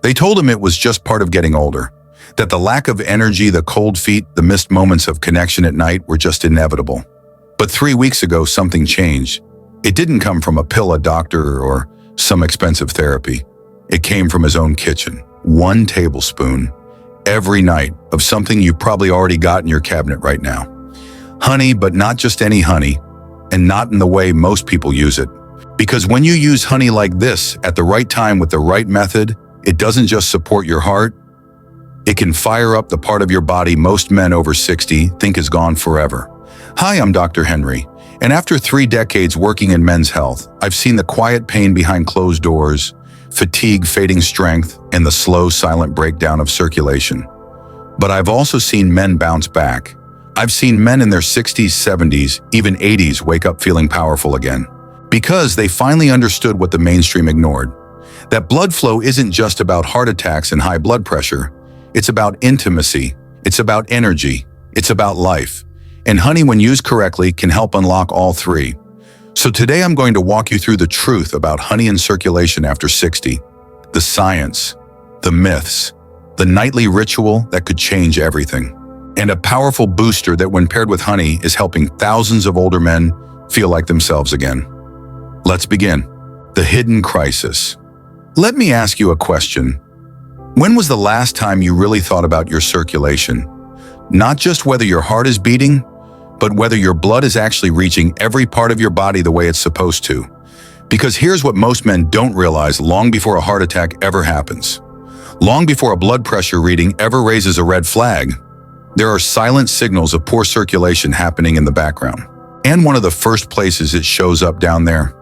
They told him it was just part of getting older, that the lack of energy, the cold feet, the missed moments of connection at night were just inevitable. But 3 weeks ago, something changed. It didn't come from a pill, a doctor, or some expensive therapy. It came from his own kitchen. 1 tablespoon every night of something you probably already got in your cabinet right now. Honey, but not just any honey, and not in the way most people use it. Because when you use honey like this at the right time with the right method, it doesn't just support your heart, it can fire up the part of your body most men over 60 think is gone forever. Hi, I'm Dr. Henry, and after 3 decades working in men's health, I've seen the quiet pain behind closed doors, fatigue, fading strength, and the slow, silent breakdown of circulation. But I've also seen men bounce back. I've seen men in their 60s, 70s, even 80s wake up feeling powerful again. Because they finally understood what the mainstream ignored. That blood flow isn't just about heart attacks and high blood pressure. It's about intimacy. It's about energy. It's about life. And honey, when used correctly, can help unlock all 3. So today I'm going to walk you through the truth about honey and circulation after 60, the science, the myths, the nightly ritual that could change everything, and a powerful booster that when paired with honey is helping thousands of older men feel like themselves again. Let's begin. The hidden crisis. Let me ask you a question. When was the last time you really thought about your circulation? Not just whether your heart is beating, but whether your blood is actually reaching every part of your body the way it's supposed to. Because here's what most men don't realize long before a heart attack ever happens. Long before a blood pressure reading ever raises a red flag, there are silent signals of poor circulation happening in the background. And one of the first places it shows up down there.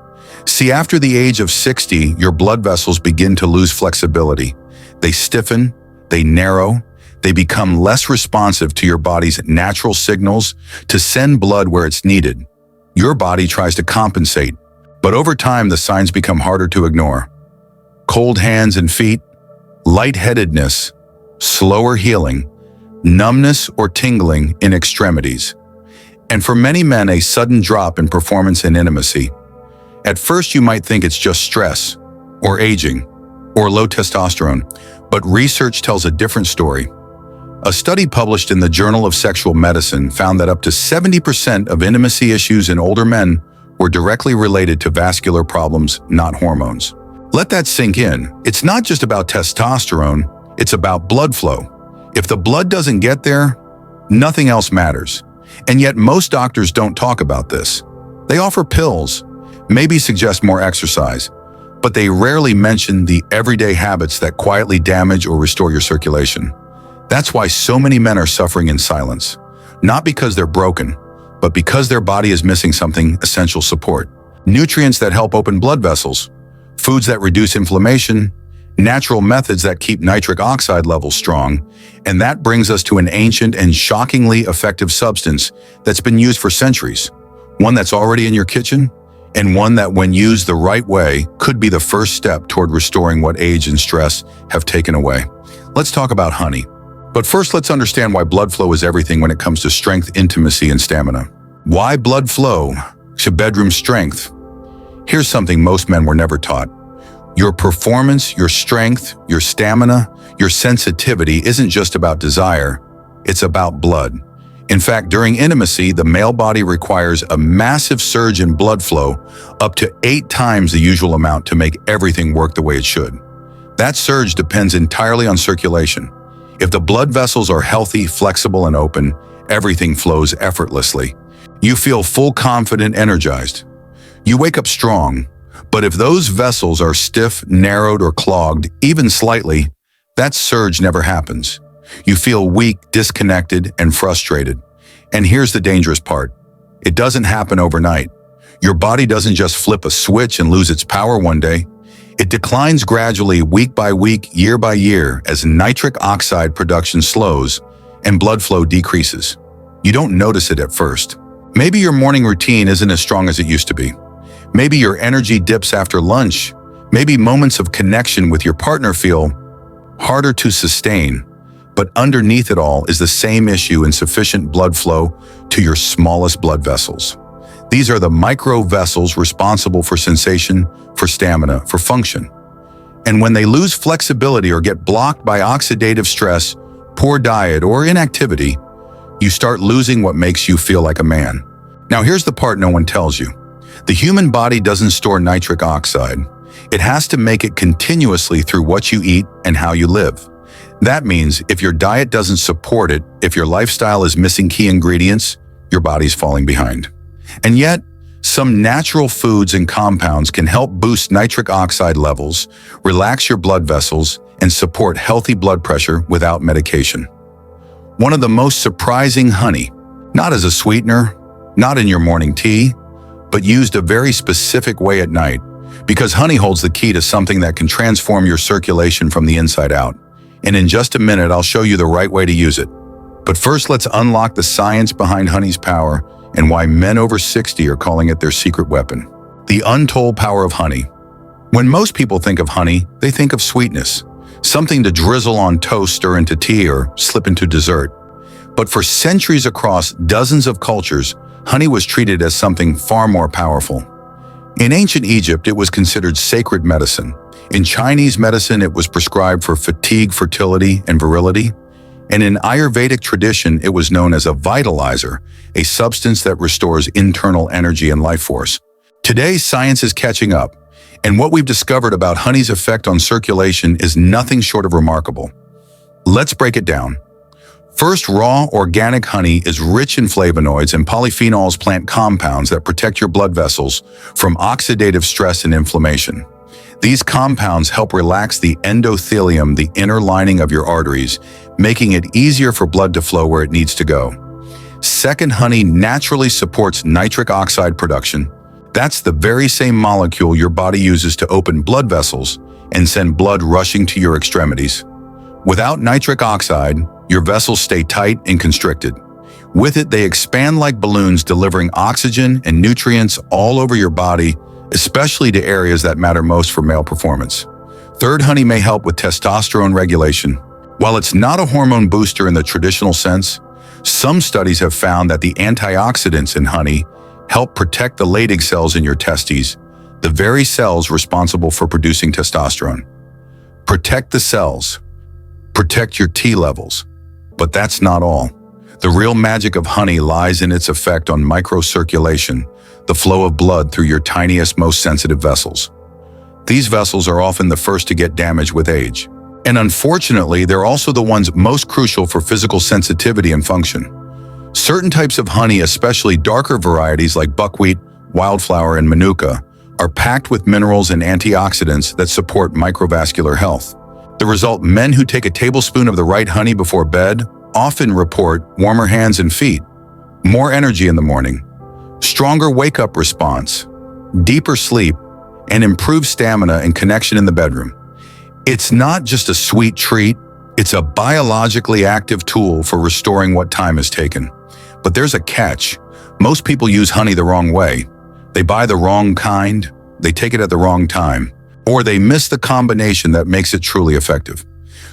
See, after the age of 60, your blood vessels begin to lose flexibility. They stiffen, they narrow, they become less responsive to your body's natural signals to send blood where it's needed. Your body tries to compensate, but over time the signs become harder to ignore. Cold hands and feet, lightheadedness, slower healing, numbness or tingling in extremities. And for many men, a sudden drop in performance and intimacy. At first you might think it's just stress, or aging, or low testosterone, but research tells a different story. A study published in the Journal of Sexual Medicine found that up to 70% of intimacy issues in older men were directly related to vascular problems, not hormones. Let that sink in. It's not just about testosterone, it's about blood flow. If the blood doesn't get there, nothing else matters. And yet most doctors don't talk about this. They offer pills, maybe suggest more exercise, but they rarely mention the everyday habits that quietly damage or restore your circulation. That's why so many men are suffering in silence, not because they're broken, but because their body is missing something essential: support. Nutrients that help open blood vessels, foods that reduce inflammation, natural methods that keep nitric oxide levels strong, and that brings us to an ancient and shockingly effective substance that's been used for centuries, one that's already in your kitchen, and one that, when used the right way, could be the first step toward restoring what age and stress have taken away. Let's talk about honey. But first, let's understand why blood flow is everything when it comes to strength, intimacy, and stamina. Why blood flow to bedroom strength? Here's something most men were never taught. Your performance, your strength, your stamina, your sensitivity isn't just about desire, it's about blood. In fact, during intimacy, the male body requires a massive surge in blood flow, up to 8 times the usual amount, to make everything work the way it should. That surge depends entirely on circulation. If the blood vessels are healthy, flexible, and open, everything flows effortlessly. You feel full, confident, energized. You wake up strong. But if those vessels are stiff, narrowed, or clogged, even slightly, that surge never happens. You feel weak, disconnected, and frustrated. And here's the dangerous part. It doesn't happen overnight. Your body doesn't just flip a switch and lose its power one day. It declines gradually, week by week, year by year, as nitric oxide production slows and blood flow decreases. You don't notice it at first. Maybe your morning routine isn't as strong as it used to be. Maybe your energy dips after lunch. Maybe moments of connection with your partner feel harder to sustain. But underneath it all is the same issue: insufficient blood flow to your smallest blood vessels. These are the micro vessels responsible for sensation, for stamina, for function. And when they lose flexibility or get blocked by oxidative stress, poor diet, or inactivity, you start losing what makes you feel like a man. Now here's the part no one tells you. The human body doesn't store nitric oxide. It has to make it continuously through what you eat and how you live. That means if your diet doesn't support it, if your lifestyle is missing key ingredients, your body's falling behind. And yet, some natural foods and compounds can help boost nitric oxide levels, relax your blood vessels, and support healthy blood pressure without medication. One of the most surprising, honey, not as a sweetener, not in your morning tea, but used a very specific way at night, because honey holds the key to something that can transform your circulation from the inside out. And in just a minute, I'll show you the right way to use it. But first, let's unlock the science behind honey's power and why men over 60 are calling it their secret weapon. The untold power of honey. When most people think of honey, they think of sweetness, something to drizzle on toast, stir into tea, or slip into dessert. But for centuries across dozens of cultures, honey was treated as something far more powerful. In ancient Egypt, it was considered sacred medicine. In Chinese medicine, it was prescribed for fatigue, fertility, and virility. And in Ayurvedic tradition, it was known as a vitalizer, a substance that restores internal energy and life force. Today, science is catching up, and what we've discovered about honey's effect on circulation is nothing short of remarkable. Let's break it down. First, raw organic honey is rich in flavonoids and polyphenols, plant compounds that protect your blood vessels from oxidative stress and inflammation. These compounds help relax the endothelium, the inner lining of your arteries, making it easier for blood to flow where it needs to go. Second, honey naturally supports nitric oxide production. That's the very same molecule your body uses to open blood vessels and send blood rushing to your extremities. Without nitric oxide, your vessels stay tight and constricted. With it, they expand like balloons, delivering oxygen and nutrients all over your body, especially to areas that matter most for male performance. Third, honey may help with testosterone regulation. While it's not a hormone booster in the traditional sense, some studies have found that the antioxidants in honey help protect the Leydig cells in your testes, the very cells responsible for producing testosterone. Protect the cells. Protect your T levels. But that's not all. The real magic of honey lies in its effect on microcirculation, the flow of blood through your tiniest, most sensitive vessels. These vessels are often the first to get damaged with age. And unfortunately, they're also the ones most crucial for physical sensitivity and function. Certain types of honey, especially darker varieties like buckwheat, wildflower, and manuka, are packed with minerals and antioxidants that support microvascular health. The result, men who take a tablespoon of the right honey before bed often report warmer hands and feet, more energy in the morning, stronger wake-up response, deeper sleep, and improved stamina and connection in the bedroom. It's not just a sweet treat, it's a biologically active tool for restoring what time has taken. But there's a catch. Most people use honey the wrong way. They buy the wrong kind, they take it at the wrong time, or they miss the combination that makes it truly effective.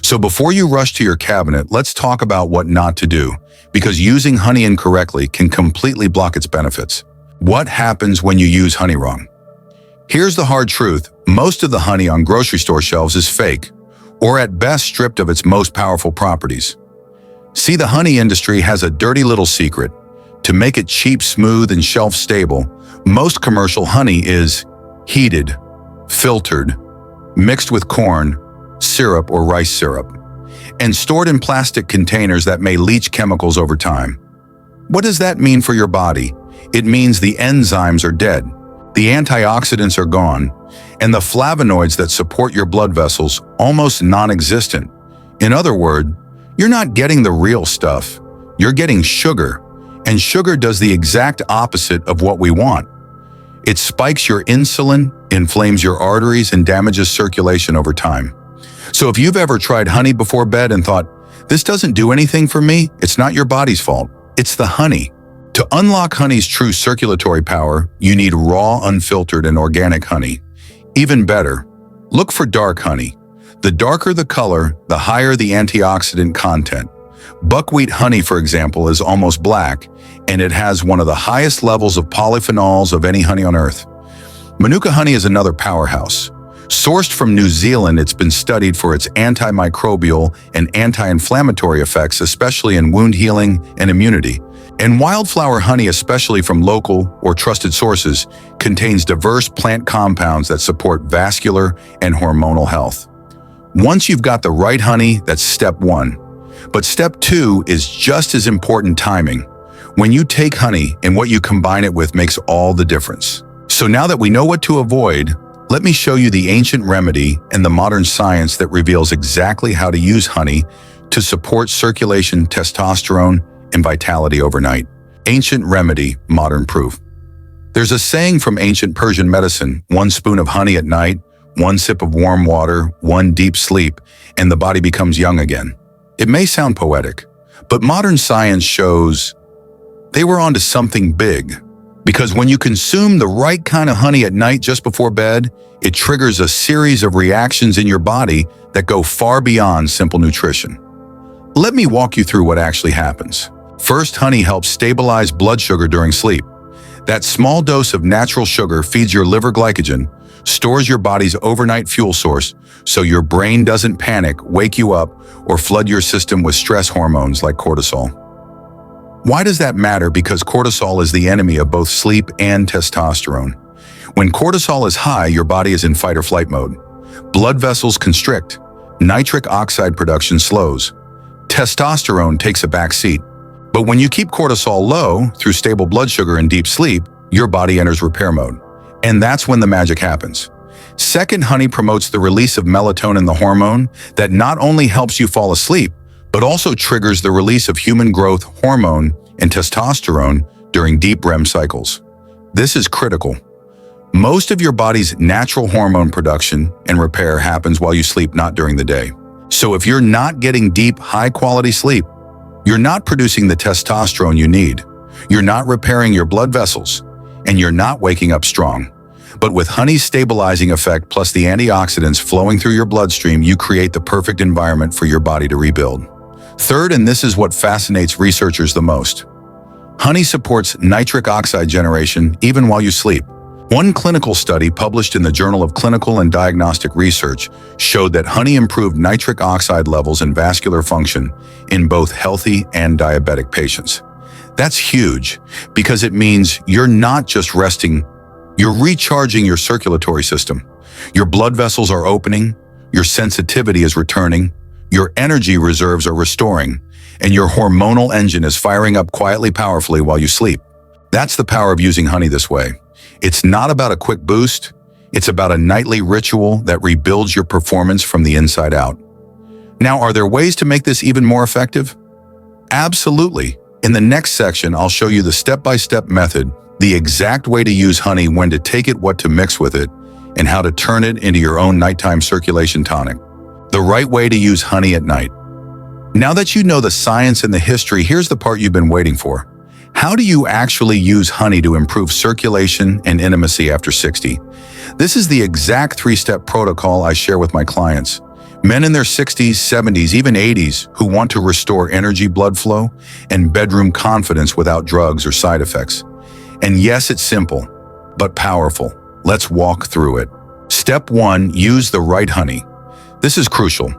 So before you rush to your cabinet, let's talk about what not to do, because using honey incorrectly can completely block its benefits. What happens when you use honey wrong? Here's the hard truth. Most of the honey on grocery store shelves is fake, or at best stripped of its most powerful properties. See, the honey industry has a dirty little secret. To make it cheap, smooth, and shelf-stable, most commercial honey is heated, filtered, mixed with corn, syrup or rice syrup, and stored in plastic containers that may leach chemicals over time. What does that mean for your body? It means the enzymes are dead, the antioxidants are gone, and the flavonoids that support your blood vessels almost non-existent. In other words, you're not getting the real stuff, you're getting sugar, and sugar does the exact opposite of what we want. It spikes your insulin, inflames your arteries, and damages circulation over time. So if you've ever tried honey before bed and thought, this doesn't do anything for me, it's not your body's fault, it's the honey. To unlock honey's true circulatory power, you need raw, unfiltered, and organic honey. Even better, look for dark honey. The darker the color, the higher the antioxidant content. Buckwheat honey, for example, is almost black, and it has one of the highest levels of polyphenols of any honey on earth. Manuka honey is another powerhouse. Sourced from New Zealand, it's been studied for its antimicrobial and anti-inflammatory effects, especially in wound healing and immunity. And wildflower honey, especially from local or trusted sources, contains diverse plant compounds that support vascular and hormonal health. Once you've got the right honey, that's step one. But step two is just as important: timing. When you take honey and what you combine it with makes all the difference. So now that we know what to avoid, let me show you the ancient remedy and the modern science that reveals exactly how to use honey to support circulation, testosterone, and vitality overnight. Ancient remedy, modern proof. There's a saying from ancient Persian medicine: 1 spoon of honey at night, 1 sip of warm water, 1 deep sleep, and the body becomes young again. It may sound poetic, but modern science shows they were onto something big. Because when you consume the right kind of honey at night just before bed, it triggers a series of reactions in your body that go far beyond simple nutrition. Let me walk you through what actually happens. First, honey helps stabilize blood sugar during sleep. That small dose of natural sugar feeds your liver glycogen, stores your body's overnight fuel source, so your brain doesn't panic, wake you up, or flood your system with stress hormones like cortisol. Why does that matter? Because cortisol is the enemy of both sleep and testosterone. When cortisol is high, your body is in fight or flight mode. Blood vessels constrict. Nitric oxide production slows. Testosterone takes a back seat. But when you keep cortisol low through stable blood sugar and deep sleep, your body enters repair mode. And that's when the magic happens. Second, honey promotes the release of melatonin, the hormone that not only helps you fall asleep, but also triggers the release of human growth hormone and testosterone during deep REM cycles. This is critical. Most of your body's natural hormone production and repair happens while you sleep, not during the day. So if you're not getting deep, high-quality sleep, you're not producing the testosterone you need, you're not repairing your blood vessels, and you're not waking up strong. But with honey's stabilizing effect plus the antioxidants flowing through your bloodstream, you create the perfect environment for your body to rebuild. Third, and this is what fascinates researchers the most, honey supports nitric oxide generation even while you sleep. One clinical study published in the Journal of Clinical and Diagnostic Research showed that honey improved nitric oxide levels and vascular function in both healthy and diabetic patients. That's huge because it means you're not just resting, you're recharging your circulatory system. Your blood vessels are opening, your sensitivity is returning, your energy reserves are restoring, and your hormonal engine is firing up quietly, powerfully while you sleep. That's the power of using honey this way. It's not about a quick boost, it's about a nightly ritual that rebuilds your performance from the inside out. Now, are there ways to make this even more effective? Absolutely. In the next section, I'll show you the step-by-step method, the exact way to use honey, when to take it, what to mix with it, and how to turn it into your own nighttime circulation tonic. The right way to use honey at night. Now that you know the science and the history, here's the part you've been waiting for. How do you actually use honey to improve circulation and intimacy after 60? This is the exact 3-step protocol I share with my clients. Men in their 60s, 70s, even 80s who want to restore energy, blood flow, and bedroom confidence without drugs or side effects. And yes, it's simple, but powerful. Let's walk through it. Step 1, use the right honey. This is crucial.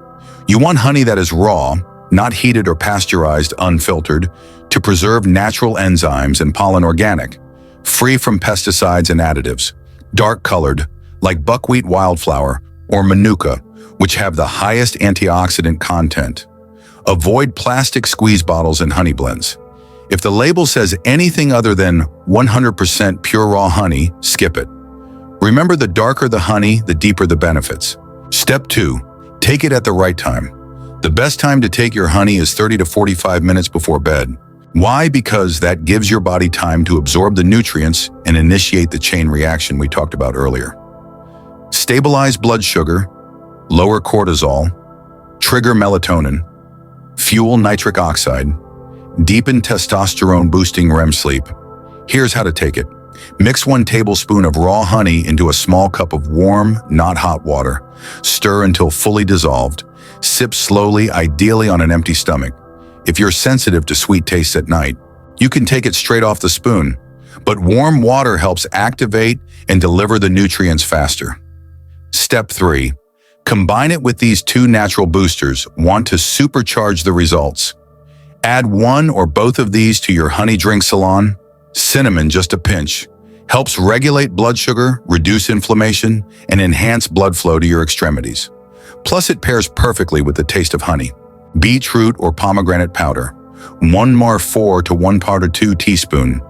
You want honey that is raw, not heated or pasteurized, unfiltered, to preserve natural enzymes and pollen, organic, free from pesticides and additives, dark-colored, like buckwheat wildflower or manuka, which have the highest antioxidant content. Avoid plastic squeeze bottles and honey blends. If the label says anything other than 100% pure raw honey, skip it. Remember, the darker the honey, the deeper the benefits. Step 2, take it at the right time. The best time to take your honey is 30 to 45 minutes before bed. Why? Because that gives your body time to absorb the nutrients and initiate the chain reaction we talked about earlier. Stabilize blood sugar, lower cortisol, trigger melatonin, fuel nitric oxide, deepen testosterone, boosting REM sleep. Here's how to take it. Mix 1 tablespoon of raw honey into a small cup of warm, not hot water. Stir until fully dissolved. Sip slowly, ideally on an empty stomach. If you're sensitive to sweet tastes at night, you can take it straight off the spoon, but warm water helps activate and deliver the nutrients faster. Step 3. Combine it with these two natural boosters. Want to supercharge the results? Add one or both of these to your honey drink salon. Cinnamon, just a pinch, helps regulate blood sugar, reduce inflammation, and enhance blood flow to your extremities. Plus, it pairs perfectly with the taste of honey. Beetroot or pomegranate powder, 1 to 1 teaspoon.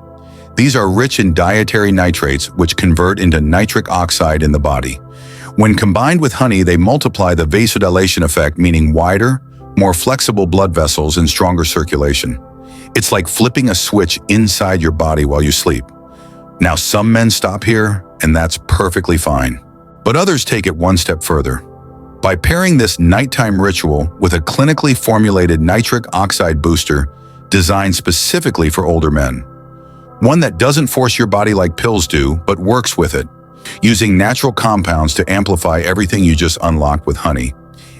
These are rich in dietary nitrates, which convert into nitric oxide in the body. When combined with honey, they multiply the vasodilation effect, meaning wider, more flexible blood vessels and stronger circulation. It's like flipping a switch inside your body while you sleep. Now, some men stop here, and that's perfectly fine. But others take it one step further. By pairing this nighttime ritual with a clinically formulated nitric oxide booster designed specifically for older men. One that doesn't force your body like pills do, but works with it, using natural compounds to amplify everything you just unlocked with honey.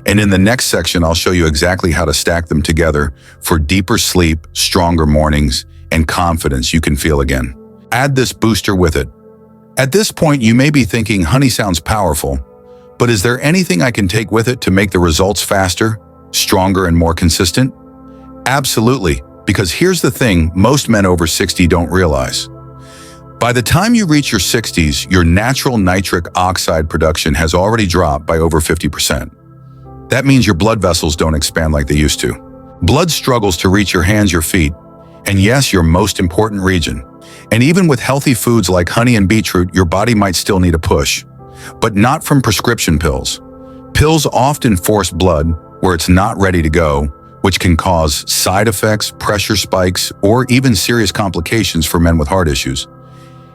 And in the next section, I'll show you exactly how to stack them together for deeper sleep, stronger mornings, and confidence you can feel again. Add this booster with it. At this point, you may be thinking honey sounds powerful, but is there anything I can take with it to make the results faster, stronger, and more consistent? Absolutely, because here's the thing most men over 60 don't realize. By the time you reach your 60s, your natural nitric oxide production has already dropped by over 50%. That means your blood vessels don't expand like they used to. Blood struggles to reach your hands, your feet, and yes, your most important region. And even with healthy foods like honey and beetroot, your body might still need a push. But not from prescription pills. Pills often force blood where it's not ready to go, which can cause side effects, pressure spikes, or even serious complications for men with heart issues.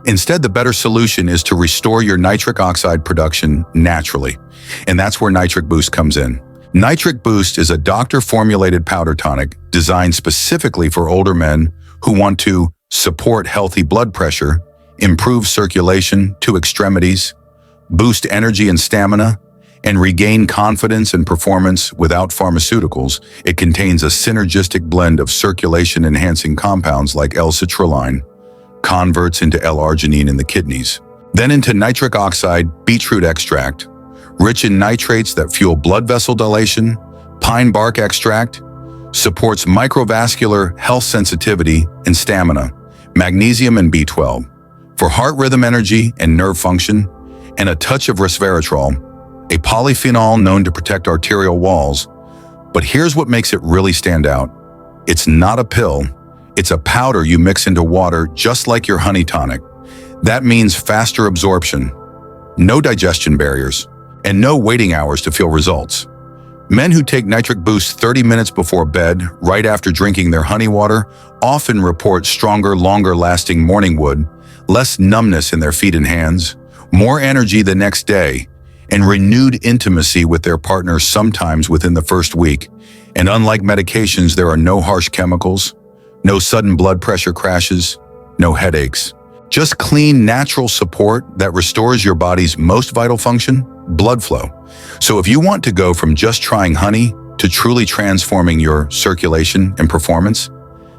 Instead, the better solution is to restore your nitric oxide production naturally. And that's where Nitric Boost comes in. Nitric Boost is a doctor-formulated powder tonic designed specifically for older men who want to support healthy blood pressure, improve circulation to extremities, boost energy and stamina, and regain confidence and performance without pharmaceuticals. It contains a synergistic blend of circulation-enhancing compounds like L-citrulline, converts into L-arginine in the kidneys, then into nitric oxide beetroot extract, rich in nitrates that fuel blood vessel dilation. Pine bark extract supports microvascular health sensitivity and stamina, magnesium and B12, for heart rhythm energy and nerve function, and a touch of resveratrol, a polyphenol known to protect arterial walls. But here's what makes it really stand out. It's not a pill. It's a powder you mix into water just like your honey tonic. That means faster absorption, no digestion barriers, and no waiting hours to feel results. Men who take Nitric Boost 30 minutes before bed, right after drinking their honey water, often report stronger, longer-lasting morning wood, less numbness in their feet and hands, more energy the next day, and renewed intimacy with their partner sometimes within the first week. And unlike medications, there are no harsh chemicals, no sudden blood pressure crashes, no headaches. Just clean, natural support that restores your body's most vital function, blood flow. So if you want to go from just trying honey to truly transforming your circulation and performance,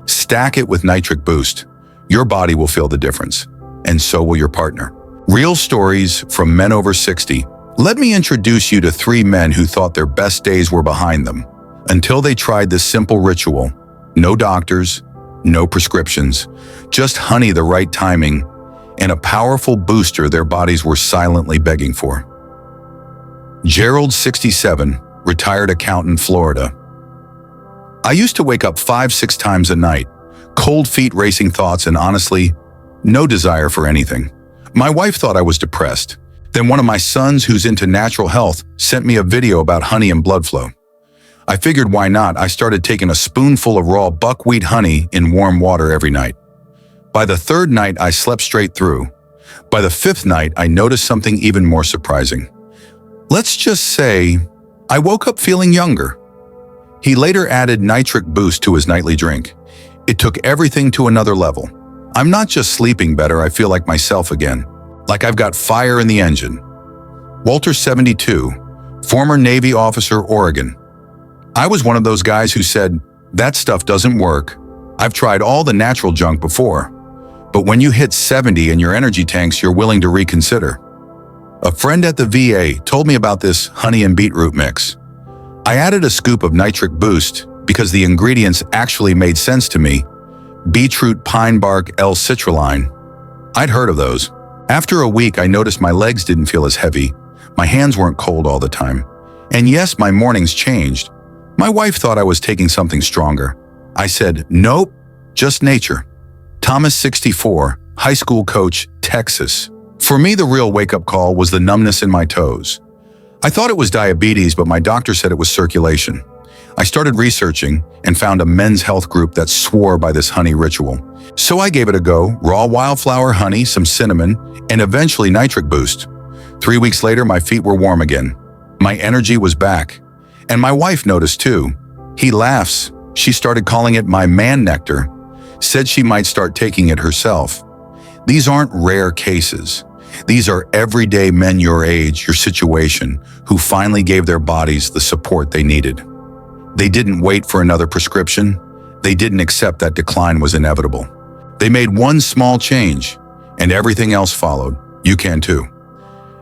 stack it with Nitric Boost. Your body will feel the difference, and so will your partner. Real stories from men over 60. Let me introduce you to 3 men who thought their best days were behind them until they tried this simple ritual. No doctors, no prescriptions, just honey, the right timing, and a powerful booster their bodies were silently begging for. Gerald, 67, retired accountant, Florida. I used to wake up 5-6 times a night, cold feet, racing thoughts, and honestly, no desire for anything. My wife thought I was depressed. Then one of my sons, who's into natural health, sent me a video about honey and blood flow. I figured why not. I started taking a spoonful of raw buckwheat honey in warm water every night. By the 3rd night, I slept straight through. By the 5th night, I noticed something even more surprising. Let's just say, I woke up feeling younger. He later added Nitric Boost to his nightly drink. It took everything to another level. I'm not just sleeping better, I feel like myself again. Like I've got fire in the engine. Walter, 72, former Navy officer, Oregon. I was one of those guys who said, that stuff doesn't work. I've tried all the natural junk before. But when you hit 70 and your energy tanks, you're willing to reconsider. A friend at the VA told me about this honey and beetroot mix. I added a scoop of Nitric Boost because the ingredients actually made sense to me. Beetroot, pine bark, L-citrulline. I'd heard of those. After a week, I noticed my legs didn't feel as heavy. My hands weren't cold all the time. And yes, my mornings changed. My wife thought I was taking something stronger. I said, nope, just nature. Thomas, 64, high school coach, Texas. For me, the real wake-up call was the numbness in my toes. I thought it was diabetes, but my doctor said it was circulation. I started researching and found a men's health group that swore by this honey ritual. So I gave it a go, raw wildflower honey, some cinnamon, and eventually Nitric Boost. 3 weeks later, my feet were warm again. My energy was back. And my wife noticed too. He laughs. She started calling it my man nectar. Said she might start taking it herself. These aren't rare cases. These are everyday men your age, your situation, who finally gave their bodies the support they needed. They didn't wait for another prescription. They didn't accept that decline was inevitable. They made one small change, and everything else followed. You can too.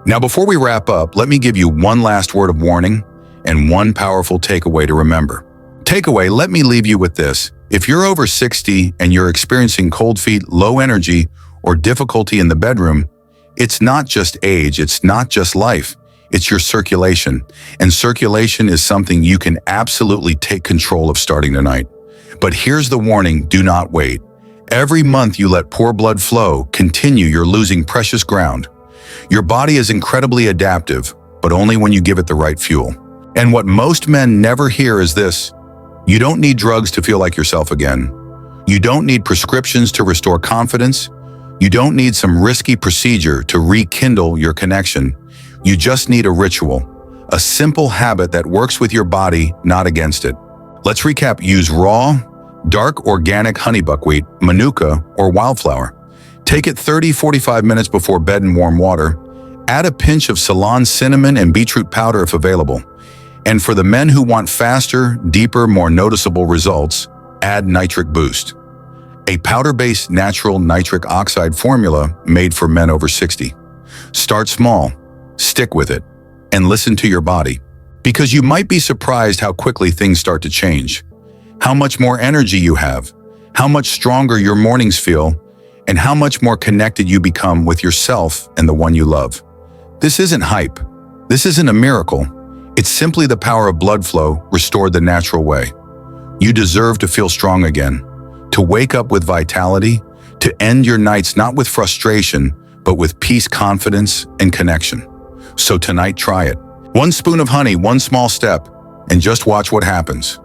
Now, before we wrap up, let me give you one last word of warning and one powerful takeaway to remember. Takeaway, let me leave you with this. If you're over 60 and you're experiencing cold feet, low energy, or difficulty in the bedroom, it's not just age, it's not just life, it's your circulation. And circulation is something you can absolutely take control of starting tonight. But here's the warning, do not wait. Every month you let poor blood flow, continue, you're losing precious ground. Your body is incredibly adaptive, but only when you give it the right fuel. And what most men never hear is this: you don't need drugs to feel like yourself again. You don't need prescriptions to restore confidence. You don't need some risky procedure to rekindle your connection. You just need a ritual, a simple habit that works with your body, not against it. Let's recap. Use raw, dark organic honey buckwheat, manuka, or wildflower. Take it 30-45 minutes before bed in warm water. Add a pinch of Ceylon cinnamon and beetroot powder if available. And for the men who want faster, deeper, more noticeable results, add Nitric Boost, a powder-based natural nitric oxide formula made for men over 60. Start small, stick with it, and listen to your body. Because you might be surprised how quickly things start to change. How much more energy you have, how much stronger your mornings feel, and how much more connected you become with yourself and the one you love. This isn't hype. This isn't a miracle. It's simply the power of blood flow restored the natural way. You deserve to feel strong again, to wake up with vitality, to end your nights not with frustration, but with peace, confidence, and connection. So tonight, try it. 1 spoon of honey, one small step, and just watch what happens.